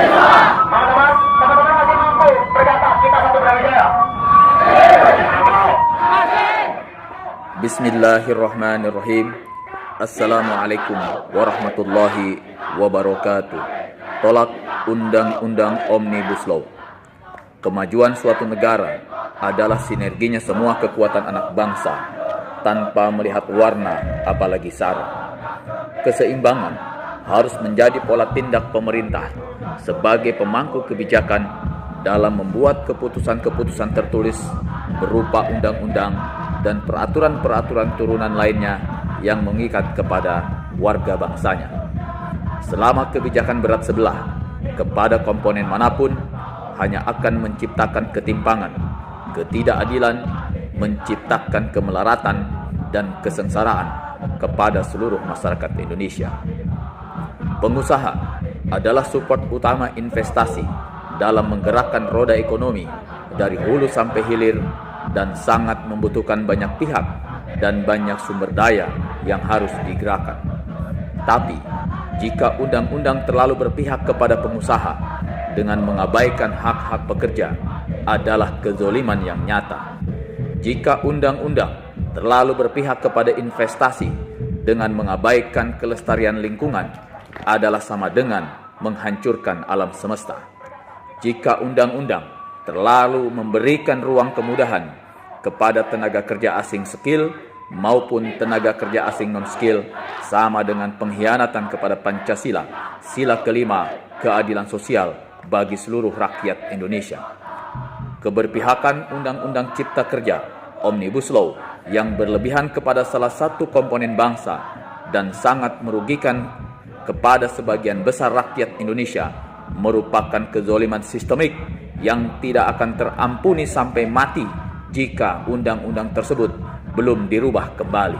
Teman-teman, teman-teman masih mampu berkata kita satu Brawijaya. Bismillahirrahmanirrahim. Assalamualaikum warahmatullahi wabarakatuh. Tolak Undang-Undang Omnibus Law. Kemajuan suatu negara adalah sinerginya semua kekuatan anak bangsa tanpa melihat warna apalagi sara. Keseimbangan harus menjadi pola tindak pemerintah sebagai pemangku kebijakan dalam membuat keputusan-keputusan tertulis berupa undang-undang dan peraturan-peraturan turunan lainnya yang mengikat kepada warga bangsanya. Selama kebijakan berat sebelah kepada komponen manapun hanya akan menciptakan ketimpangan, ketidakadilan, menciptakan kemelaratan dan kesengsaraan kepada seluruh masyarakat Indonesia. Pengusaha adalah support utama investasi dalam menggerakkan roda ekonomi dari hulu sampai hilir dan sangat membutuhkan banyak pihak dan banyak sumber daya yang harus digerakkan. Tapi, jika undang-undang terlalu berpihak kepada pengusaha dengan mengabaikan hak-hak pekerja adalah kezoliman yang nyata. Jika undang-undang terlalu berpihak kepada investasi dengan mengabaikan kelestarian lingkungan adalah sama dengan menghancurkan alam semesta. Jika undang-undang terlalu memberikan ruang kemudahan kepada tenaga kerja asing skill maupun tenaga kerja asing non-skill sama dengan pengkhianatan kepada Pancasila, sila kelima, keadilan sosial bagi seluruh rakyat Indonesia. Keberpihakan Undang-Undang Cipta Kerja, Omnibus Law, yang berlebihan kepada salah satu komponen bangsa dan sangat merugikan kepada sebagian besar rakyat Indonesia merupakan kezoliman sistemik yang tidak akan terampuni sampai mati jika undang-undang tersebut belum dirubah kembali.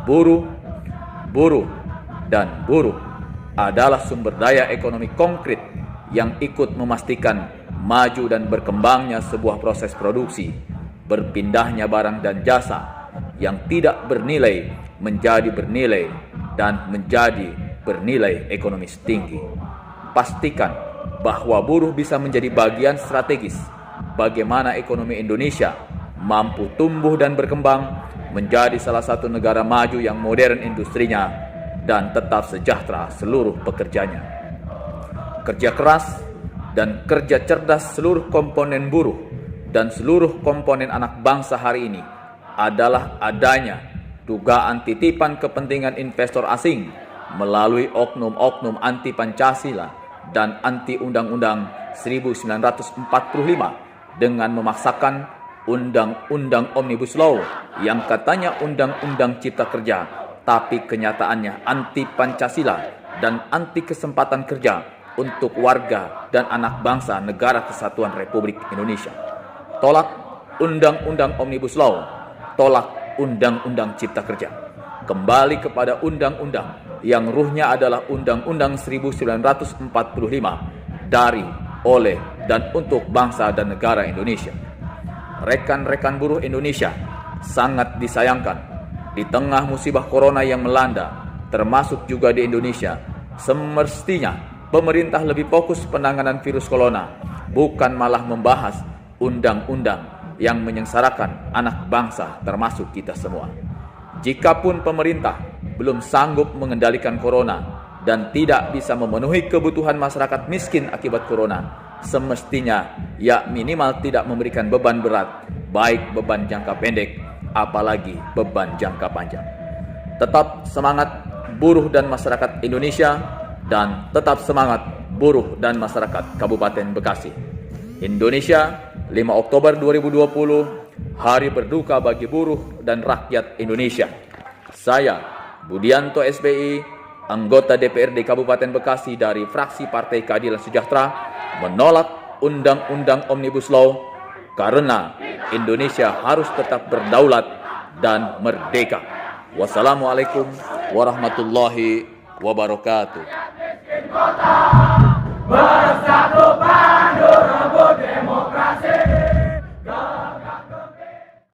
Buruh adalah sumber daya ekonomi konkret yang ikut memastikan maju dan berkembangnya sebuah proses produksi, berpindahnya barang dan jasa yang tidak bernilai menjadi bernilai dan menjadi bernilai ekonomis tinggi. Pastikan bahwa buruh bisa menjadi bagian strategis bagaimana ekonomi Indonesia mampu tumbuh dan berkembang menjadi salah satu negara maju yang modern industrinya dan tetap sejahtera seluruh pekerjanya. Kerja keras dan kerja cerdas seluruh komponen buruh dan seluruh komponen anak bangsa hari ini adalah adanya dugaan titipan kepentingan investor asing melalui oknum-oknum anti Pancasila dan anti Undang-Undang 1945 dengan memaksakan Undang-Undang Omnibus Law yang katanya Undang-Undang Cipta Kerja, tapi kenyataannya anti Pancasila dan anti kesempatan kerja untuk warga dan anak bangsa negara kesatuan Republik Indonesia. Tolak Undang-Undang Omnibus Law, tolak Undang-Undang Cipta Kerja. Kembali kepada undang-undang yang ruhnya adalah Undang-Undang 1945 dari, oleh, dan untuk bangsa dan negara Indonesia. Rekan-rekan buruh Indonesia sangat disayangkan di tengah musibah corona yang melanda, termasuk juga di Indonesia. Semestinya pemerintah lebih fokus penanganan virus corona, bukan malah membahas undang-undang yang menyengsarakan anak bangsa termasuk kita semua. Jikapun pemerintah belum sanggup mengendalikan corona dan tidak bisa memenuhi kebutuhan masyarakat miskin akibat corona, semestinya ya minimal tidak memberikan beban berat, baik beban jangka pendek apalagi beban jangka panjang. Tetap semangat buruh dan masyarakat Indonesia, dan tetap semangat buruh dan masyarakat Kabupaten Bekasi. Indonesia, 5 Oktober 2020, hari berduka bagi buruh dan rakyat Indonesia. Saya, Budianto SBI, anggota DPRD Kabupaten Bekasi dari fraksi Partai Keadilan Sejahtera, menolak Undang-Undang Omnibus Law karena Indonesia harus tetap berdaulat dan merdeka. Wassalamualaikum warahmatullahi wabarakatuh. Bersatu